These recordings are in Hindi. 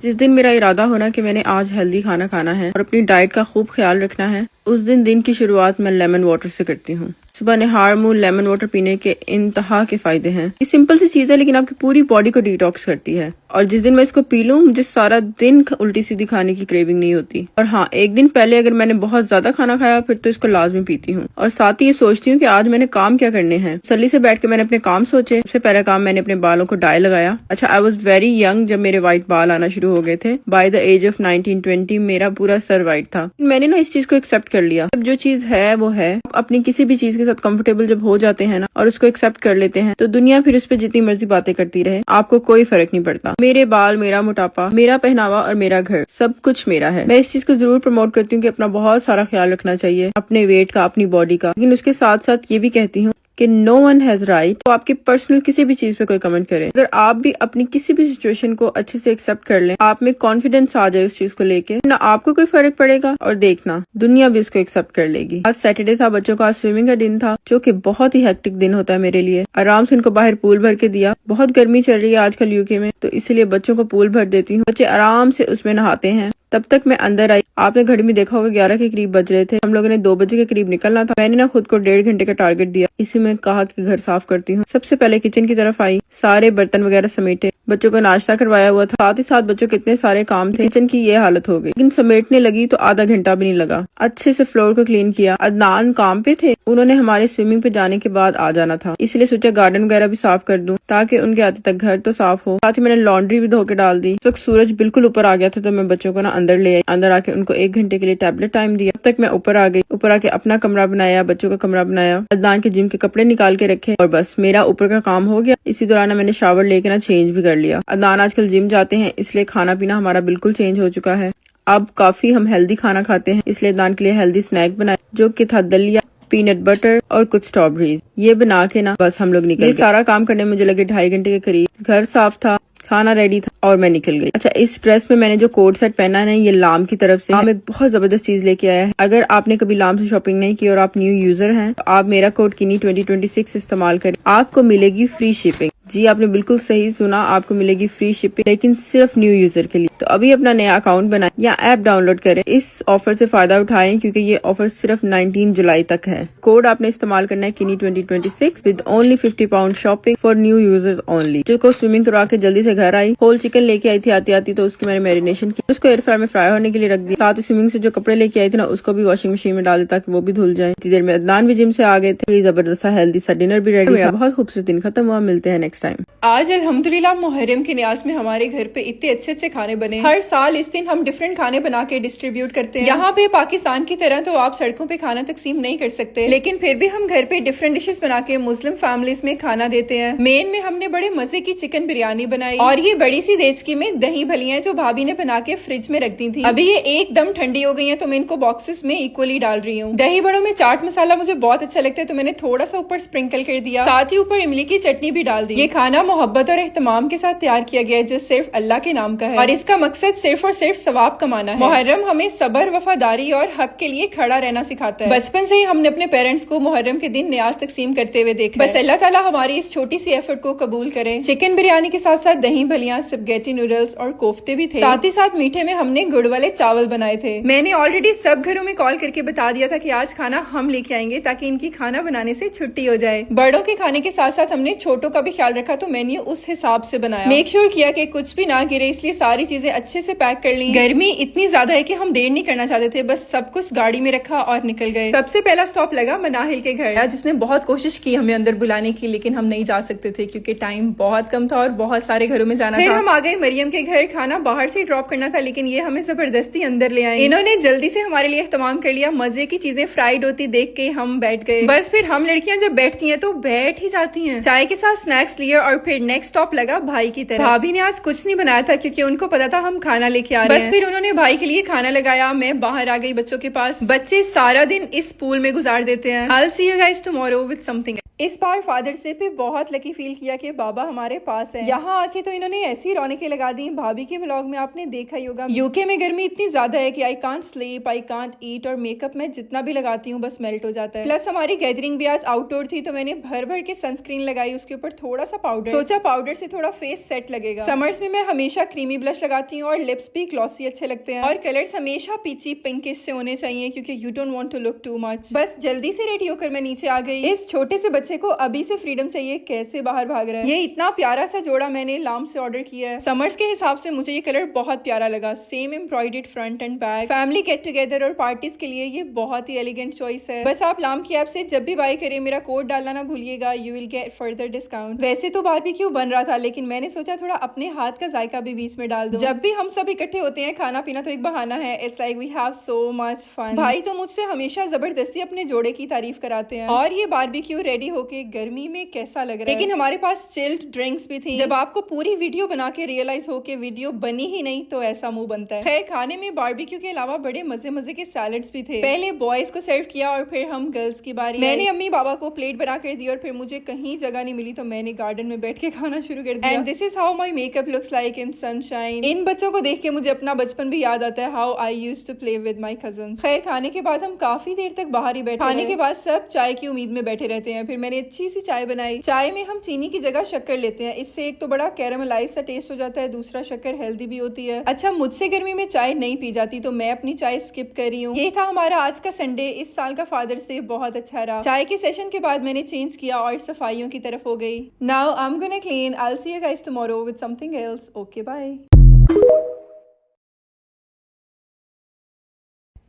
जिस दिन मेरा इरादा होना कि मैंने आज हेल्दी खाना खाना है और अपनी डाइट का खूब ख्याल रखना है, उस दिन की शुरुआत मैं लेमन वाटर से करती हूँ। सुबह नहार मुंह लेमन वाटर पीने के इंतहा के फायदे हैं। ये सिंपल सी चीज है लेकिन आपकी पूरी बॉडी को डिटॉक्स करती है। और जिस दिन मैं इसको पी लूं, मुझे सारा दिन उल्टी सीधी खाने की क्रेविंग नहीं होती। और हाँ, एक दिन पहले अगर मैंने बहुत ज्यादा खाना खाया फिर तो इसको लाजमी पीती हूँ। और साथ ही ये सोचती हूँ कि आज मैंने काम क्या करने हैं। सली से बैठ के मैंने अपने काम सोचे। सबसे पहला काम, मैंने अपने बालों को डाई लगाया। अच्छा, आई वॉज वेरी यंग जब मेरे व्हाइट बाल आना शुरू हो गए थे। बाय द एज ऑफ 19-20 मेरा पूरा सर व्हाइट था। मैंने ना इस चीज को एक्सेप्ट कर लिया। अब जो चीज है वो है। अपनी किसी भी चीज के साथ कंफर्टेबल जब हो जाते हैं ना और उसको एक्सेप्ट कर लेते हैं तो दुनिया फिर उस पर जितनी मर्जी बातें करती रहे, आपको कोई फर्क नहीं पड़ता। मेरे बाल, मेरा मोटापा, मेरा पहनावा और मेरा घर, सब कुछ मेरा है। मैं इस चीज को जरूर प्रमोट करती हूँ कि अपना बहुत सारा ख्याल रखना चाहिए, अपने वेट का, अपनी बॉडी का। लेकिन उसके साथ साथ ये भी कहती हूँ कि नो वन हैज राइट तो आपकी पर्सनल किसी भी चीज पे कोई कमेंट करे। अगर आप भी अपनी किसी भी सिचुएशन को अच्छे से एक्सेप्ट कर लें, आप में कॉन्फिडेंस आ जाए उस चीज को लेके, ना आपको कोई फर्क पड़ेगा और देखना दुनिया भी इसको एक्सेप्ट कर लेगी। आज सैटरडे था, बच्चों का आज स्विमिंग का दिन था, जो कि बहुत ही हेक्टिक दिन होता है मेरे लिए। आराम से इनको बाहर पूल भर के दिया। बहुत गर्मी चल रही है आजकल यूके में, तो इसलिए बच्चों को पूल भर देती हूँ। बच्चे आराम से उसमें नहाते हैं। तब तक मैं अंदर आई। आपने घड़ी में देखा होगा 11 के करीब बज रहे थे। हम लोगों ने 2 बजे के करीब निकलना था। मैंने ना खुद को 1.5 घंटे का टारगेट दिया। इसी में कहा कि घर साफ करती हूँ। सबसे पहले किचन की तरफ आई, सारे बर्तन वगैरह समेटे, बच्चों को नाश्ता करवाया हुआ था। साथ ही साथ बच्चों के इतने सारे काम थे, किचन की ये हालत हो गई। लेकिन समेटने लगी तो आधा घंटा भी नहीं लगा। अच्छे से फ्लोर को क्लीन किया। अदनान काम पे थे, उन्होंने हमारे स्विमिंग पे जाने के बाद आ जाना था, इसलिए सोचा गार्डन वगैरह भी साफ कर दूं ताकि उनके आते तक घर तो साफ हो। साथ ही मैंने लॉन्ड्री भी धो के डाल दी। तो सूरज बिल्कुल ऊपर आ गया था तो मैं बच्चों को ना अंदर ले आई। अंदर आके उनको 1 घंटे के लिए टैबलेट टाइम दिया। तब तक मैं ऊपर आ गई। ऊपर आके अपना कमरा बनाया, बच्चों का कमरा बनाया, अदनान के जिम के कपड़े निकाल के रखे और बस मेरा ऊपर का काम हो गया। इसी दौरान मैंने शावर लेके ना चेंज भी कर लिया। अदनान आजकल जिम जाते हैं, इसलिए खाना पीना हमारा बिल्कुल चेंज हो चुका है। अब काफी हम हेल्दी खाना खाते हैं, इसलिए अदनान के लिए हेल्दी स्नैक बनाया, जो कि था दलिया, पीनट बटर और कुछ स्ट्रॉबेरीज। ये बना के ना बस हम लोग निकल गए। सारा काम करने में मुझे लगे 2.5 घंटे के करीब। घर साफ था, खाना रेडी था और मैं निकल गई। अच्छा, इस ड्रेस में मैंने जो कोट सेट पहना है ना, ये लाम की तरफ से। लाम एक बहुत जबरदस्त चीज लेके आया है। अगर आपने कभी लाम से शॉपिंग नहीं की और आप न्यू यूजर हैं तो आप मेरा कोड किनी 2026 इस्तेमाल करें, आपको मिलेगी फ्री शिपिंग। जी, आपने बिल्कुल सही सुना, आपको मिलेगी फ्री शिपिंग, लेकिन सिर्फ न्यू यूजर के लिए। तो अभी अपना नया अकाउंट बनाएं या ऐप डाउनलोड करें। इस ऑफर से फायदा उठाएं क्योंकि ये ऑफर सिर्फ 19 जुलाई तक है। कोड आपने इस्तेमाल करना है किनी 2026 with only £50 shopping for new users only. जो को स्विमिंग करवा के जल्दी से घर आई। होल चिकन लेके आई थी आती तो उसकी मैंने मैरिनेशन की, उसको एयर फ्राई में फ्राई होने के लिए रख दिया। साथ ही स्विमिंग से जो कपड़े लेके आई थी ना, उसको भी वॉशिंग मशीन में डाल दिया ताकि वो भी धुल जाए। इतनी देर में अदनान भी जिम से आ गए थे। जबरदस्त हेल्दी सा डिनर भी रेडी था। बहुत खूबसूरत दिन खत्म हुआ। मिलते हैं नेक्स्ट टाइम। आज अल्हम्दुलिल्लाह मुहर्रम के न्याज में हमारे घर पे इतने अच्छे अच्छे खाने बने। हर साल इस दिन हम डिफरेंट खाने बना के डिस्ट्रीब्यूट करते हैं। यहाँ पे पाकिस्तान की तरह तो आप सड़कों पे खाना तकसीम नहीं कर सकते, लेकिन फिर भी हम घर पे डिफरेंट डिशेस बना के मुस्लिम फैमिलीज में खाना देते हैं। मेन में हमने बड़े मजे की चिकन बिरयानी बनाई और ये बड़ी सी देचकी में दही भलियां जो भाभी ने बना के फ्रिज में रख दी थी। अभी ये एकदम ठंडी हो गई है तो मैं इनको बॉक्सेस में इक्वली डाल रही हूँ। दही बड़ों में चाट मसाला मुझे बहुत अच्छा लगता है तो मैंने थोड़ा सा ऊपर स्प्रिंकल कर दिया। साथ ही ऊपर इमली की चटनी भी डाल दी। ये खाना मोहब्बत और एहतमाम के साथ तैयार किया गया है जो सिर्फ अल्लाह के नाम का है और इसका मकसद सिर्फ और सिर्फ सवाब कमाना है। मुहर्रम हमें सबर, वफादारी और हक के लिए खड़ा रहना सिखाता है। बचपन से ही हमने अपने पेरेंट्स को मुहर्रम के दिन न्याज तकसीम करते हुए देखा। बस अल्लाह ताला हमारी इस छोटी सी एफर्ट को कबूल करे। चिकन बिरयानी के साथ साथ दही भलियां, स्पगेटी नूडल्स और कोफ्ते भी थे। साथ ही साथ मीठे में हमने गुड़ वाले चावल बनाए थे। मैंने ऑलरेडी सब घरों में कॉल करके बता दिया था कि आज खाना हम लेके आएंगे ताकि इनकी खाना बनाने से छुट्टी हो जाए। बड़ों के खाने के साथ साथ हमने छोटों का भी ख्याल रखा तो मेन्यू उस हिसाब से बनाया। मेक श्योर किया कि कुछ भी ना गिरे, इसलिए सारी चीजें अच्छे से पैक कर ली। गर्मी इतनी ज्यादा है कि हम देर नहीं करना चाहते थे, बस सब कुछ गाड़ी में रखा और निकल गए। सबसे पहला स्टॉप लगा मनाहिल के घर, जिसने बहुत कोशिश की हमें अंदर बुलाने की, लेकिन हम नहीं जा सकते थे क्योंकि टाइम बहुत कम था और बहुत सारे घरों में जाना था। फिर हम आ गए मरियम के घर। खाना बाहर से ड्रॉप करना था लेकिन ये हमें जबरदस्ती अंदर ले आए। इन्होंने जल्दी से हमारे लिए इस्तेमाल कर लिया। मजे की चीजें फ्राइड होती देख के हम बैठ गए। बस फिर हम लड़कियां जब बैठती हैं तो बैठ ही जाती हैं। चाय के साथ स्नैक्स लिए और फिर नेक्स्ट स्टॉप लगा भाई की तरफ। भाभी ने आज कुछ नहीं बनाया था क्योंकि उनको पता था हम खाना लेके आ रहे हैं। बस फिर उन्होंने भाई के लिए खाना लगाया। मैं बाहर आ गई बच्चों के पास। बच्चे सारा दिन इस पूल में गुजार देते हैं। I'll see you guys tomorrow with something इस बार फादर्स डे पे बहुत लकी फील किया कि बाबा हमारे पास है। यहाँ आके तो इन्होंने ऐसी रौनकें लगा दी। भाभी के व्लॉग में आपने देखा ही होगा। यूके में गर्मी इतनी ज्यादा है कि I can't sleep, I can't eat, और मेकअप मैं जितना भी लगाती हूँ बस मेल्ट हो जाता है। प्लस हमारी गैदरिंग भी आज आउटडोर थी तो मैंने भर भर के सनस्क्रीन लगाई, उसके ऊपर थोड़ा सा पाउडर, सोचा पाउडर से थोड़ा फेस सेट लगेगा। समर्स में मैं हमेशा क्रीमी ब्लश लगाती हूँ और लिप्स भी ग्लॉसी अच्छे लगते हैं, और कलर्स हमेशा पीची पिंकिश से होने चाहिए क्योंकि you don't want to look too much. बस जल्दी से रेडी होकर मैं नीचे आ गई। इस छोटे से बच्चे को अभी से फ्रीडम चाहिए, कैसे बाहर भाग रहा है। ये इतना प्यारा सा जोड़ा मैंने लाम से ऑर्डर किया है। समर्स के हिसाब से मुझे ये कलर बहुत प्यारा लगा। Same embroidered front end back, family get together और पार्टीज के लिए ये बहुत ही एलिगेंट चॉइस है। बस आप लाम की ऐप से जब भी बाय करें मेरा कोड डालना ना भूलिएगा, you will get further discount. वैसे तो बारबेक्यू बन रहा था लेकिन मैंने सोचा थोड़ा अपने हाथ का जायका भी बीच में डाल दूं। जब भी हम सब इकट्ठे होते हैं खाना पीना तो एक बहाना है। It's like we have so much fun. भाई तो मुझसे हमेशा जबरदस्ती अपने जोड़े की तारीफ कराते हैं। और ये बारबेक्यू रेडी होके गर्मी में कैसा लग रहा है। लेकिन हमारे पास चिल्ड ड्रिंक्स भी थी। जब आपको पूरी वीडियो बना के रियलाइज हो कि वीडियो बनी ही नहीं तो ऐसा मुंह बनता है। खैर खाने में बारबेक्यू के अलावा बड़े मजे मजे के सैलड्स भी थे। पहले बॉयज को सर्व किया और फिर हम गर्ल्स की बारी। मैंने अम्मी बाबा को प्लेट बना कर दी और फिर मुझे कहीं जगह नहीं मिली तो मैंने गार्डन में बैठ के खाना शुरू कर दिया। And this is how my makeup looks like in sunshine. इन बच्चों को देख के मुझे अपना बचपन भी याद आता है, how I used to play with my cousins. खैर खाने के बाद हम काफी देर तक बाहर ही बैठे। खाने के बाद सब चाय की उम्मीद में बैठे रहते हैं। फिर मैंने अच्छी सी चाय बनाई। चाय में हम चीनी की जगह शक्कर लेते हैं। इससे एक तो बड़ा कैरामलाइज सा टेस्ट हो जाता है, दूसरा शक्कर हेल्दी भी होती है। अच्छा मुझसे गर्मी में चाय नहीं पी जाती तो मैं अपनी चाय स्किप कर रही हूँ। ये था हमारा आज का संडे। इस साल का फादर्स डे बहुत अच्छा रहा। चाय के सेशन के बाद मैंने चेंज किया और सफाइयों की तरफ हो गई। Now I am gonna clean. I will see you guys tomorrow with something else. Okay bye.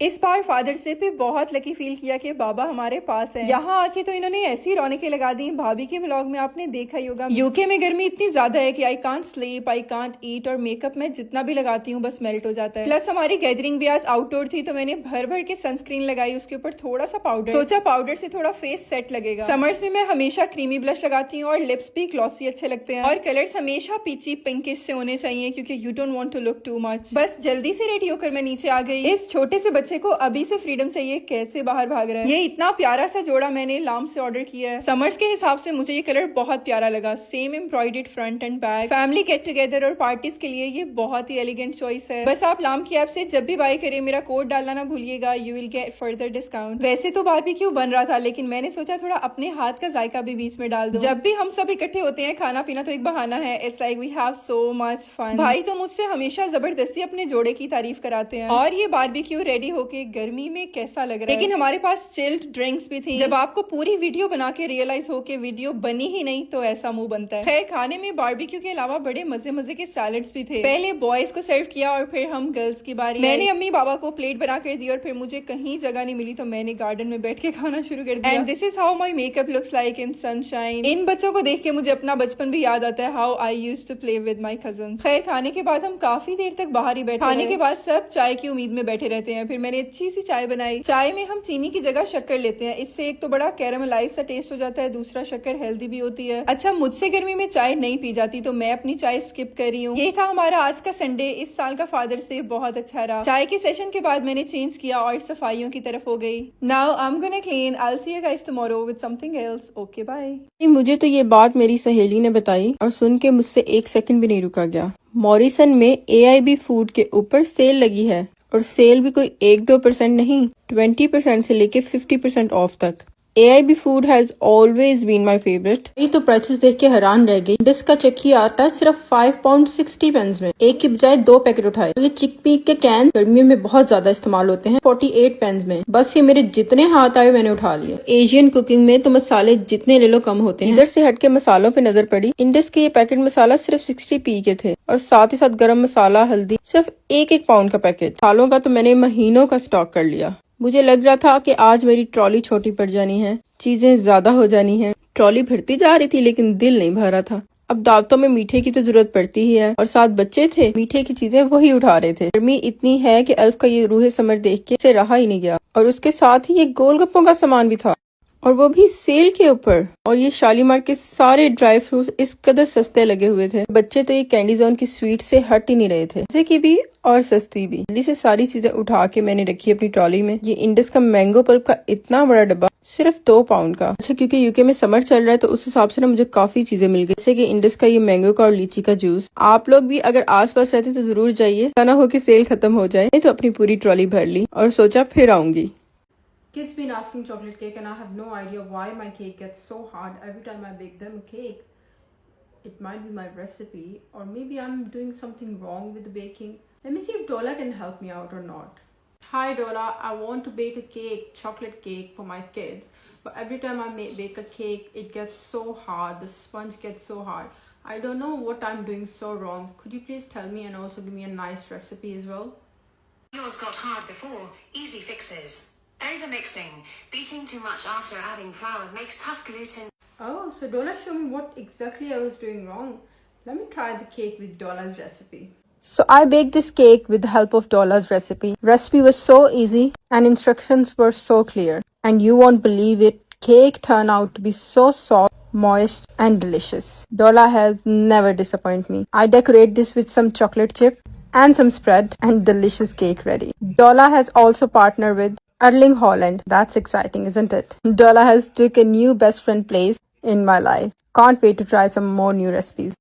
इस बार फादर्स डे पे बहुत लकी फील किया कि बाबा हमारे पास है। यहाँ आके तो इन्होंने ऐसी रौनकें लगा दी। भाभी के व्लॉग में आपने देखा ही होगा। यूके में गर्मी इतनी ज्यादा है कि I can't sleep, I can't eat, और मेकअप मैं जितना भी लगाती हूँ बस मेल्ट हो जाता है। प्लस हमारी गैदरिंग भी आज आउटडोर थी तो मैंने भर भर के सनस्क्रीन लगाई, उसके ऊपर थोड़ा सा पाउडर, सोचा पाउडर से थोड़ा फेस सेट लगेगा। समर्स में मैं हमेशा क्रीमी ब्लश लगाती हूँ और लिप्स भी ग्लॉसी अच्छे लगते हैं, और कलर्स हमेशा पीची पिंकिश से होने चाहिए क्योंकि you don't want to look too much. बस जल्दी से रेडी होकर मैं नीचे आ गई। इस छोटे से बच्चे को अभी से फ्रीडम चाहिए, कैसे बाहर भाग रहा है। ये इतना प्यारा सा जोड़ा मैंने लाम से ऑर्डर किया है। समर्स के हिसाब से मुझे ये कलर बहुत प्यारा लगा। Same embroidered front end back, family get together और पार्टीज के लिए ये बहुत ही एलिगेंट चॉइस है। बस आप लाम की ऐप से जब भी बाय करें मेरा कोड डालना ना भूलिएगा, you will get further discount. वैसे तो बारबेक्यू बन रहा था लेकिन मैंने सोचा थोड़ा अपने हाथ का जायका भी बीच में डाल दूं। जब भी हम सब इकट्ठे होते हैं खाना पीना तो एक बहाना है। It's like we have so much fun. भाई तो मुझसे हमेशा जबरदस्ती अपने जोड़े की तारीफ कराते हैं। और ये बारबेक्यू रेडी होके गर्मी में कैसा लग रहा है। लेकिन हमारे पास चिल्ड ड्रिंक्स भी थी। जब आपको पूरी वीडियो बना के रियलाइज हो कि वीडियो बनी ही नहीं तो ऐसा मुंह बनता है। खैर खाने में बारबेक्यू के अलावा बड़े मजे मजे के सैलड्स भी थे। पहले बॉयज को सर्व किया और फिर हम गर्ल्स की बारी। मैंने अम्मी बाबा को प्लेट बना कर दी और फिर मुझे कहीं जगह नहीं मिली तो मैंने गार्डन में बैठ के खाना शुरू कर दिया। And this is how my makeup looks like in sunshine. इन बच्चों को देख के मुझे अपना बचपन भी याद आता है, how I used to play with my cousins. खैर खाने के बाद हम काफी देर तक बाहर ही बैठे। खाने के बाद सब चाय की उम्मीद में बैठे रहते हैं। फिर मैंने अच्छी सी चाय बनाई। चाय में हम चीनी की जगह शक्कर लेते हैं। इससे एक तो बड़ा कैरामलाइज सा टेस्ट हो जाता है, दूसरा शक्कर हेल्दी भी होती है। अच्छा मुझसे गर्मी में चाय नहीं पी जाती तो मैं अपनी चाय स्किप कर रही हूँ। ये था हमारा आज का संडे। इस साल का फादर्स डे बहुत अच्छा रहा। चाय के सेशन के बाद मैंने चेंज किया और सफाइयों की तरफ हो गई। Now I am gonna clean. I will see you guys tomorrow with something else. Okay bye. मुझे तो ये बात मेरी सहेली ने बताई और सुन के मुझसे एक सेकंड भी नहीं रुका गया। मॉरिसन में AIB फूड के ऊपर सेल लगी है, और सेल भी कोई 1-2% नहीं, 20% से लेके 50% ऑफ तक। AIB food has always been my favourite. ये तो प्राइसेस देख के हैरान रह गई। डिस्क का चक्की आता है सिर्फ £5.60 में। एक की बजाय 2 पैकेट उठाए। ये चिकपी के कैन गर्मियों में बहुत ज्यादा इस्तेमाल होते हैं, 48 पेंस में। बस ये मेरे जितने हाथ आए मैंने उठा लिए। एशियन कुकिंग में तो मसाले जितने ले लो कम होते हैं। इधर से हटके मसालों पे नजर पड़ी। इंडस के ये पैकेट मसाला सिर्फ 60p के थे, और साथ ही साथ गरम मसाला, हल्दी सिर्फ 1-1 पाउंड का पैकेट। दालों का तो मैंने महीनों का स्टॉक कर लिया। मुझे लग रहा था कि आज मेरी ट्रॉली छोटी पड़ जानी है, चीजें ज्यादा हो जानी है। ट्रॉली भरती जा रही थी लेकिन दिल नहीं भर रहा था। अब दावतों में मीठे की तो जरूरत पड़ती ही है, और साथ बच्चे थे, मीठे की चीजें वही उठा रहे थे। गर्मी इतनी है कि अल्फ का ये रूहे समर देख के से रहा ही नहीं गया। और उसके साथ ही ये गोलगप्पों का सामान भी था, और वो भी सेल के ऊपर। और ये शालीमार के सारे ड्राई फ्रूट्स इस कदर सस्ते लगे हुए थे। बच्चे तो ये कैंडी जोन की स्वीट से हट ही नहीं रहे थे, मजे की भी और सस्ती भी। जल्दी से सारी चीजें उठा के मैंने रखी अपनी ट्रॉली में। ये इंडस का मैंगो पल्प का इतना बड़ा डब्बा सिर्फ 2 पाउंड का। अच्छा, क्योंकि यूके में समर चल रहा है तो उस हिसाब से ना मुझे काफी चीजें मिल गई, जैसे कि इंडस का ये मैंगो का और लीची का जूस। आप लोग भी अगर आसपास रहते तो जरूर जाइए, ना हो कि सेल खत्म हो जाए। नहीं तो अपनी पूरी ट्रॉली भर ली और सोचा फिर आऊंगी। Kids been asking chocolate cake and I have no idea why my cake gets so hard every time I bake them a cake. It might be my recipe or maybe I'm doing something wrong with the baking. Let me see if Dola can help me out or not. Hi Dola, I want to bake a cake, chocolate cake for my kids. But every time I bake a cake, it gets so hard. The sponge gets so hard. I don't know what I'm doing so wrong. Could you please tell me and also give me a nice recipe as well? Yours got hard before. Easy fixes. Overmixing. Beating too much after adding flour makes tough gluten. Oh, so Dola, show me what exactly I was doing wrong. Let me try the cake with Dola's recipe. So I baked this cake with the help of Dola's recipe. Recipe was so easy and instructions were so clear. And you won't believe it, cake turned out to be so soft, moist and delicious. Dola has never disappointed me. I decorate this with some chocolate chip and some spread and delicious cake ready. Dola has also partnered with Erling Haaland. That's exciting, isn't it? Dola has took a new best friend place in my life. Can't wait to try some more new recipes.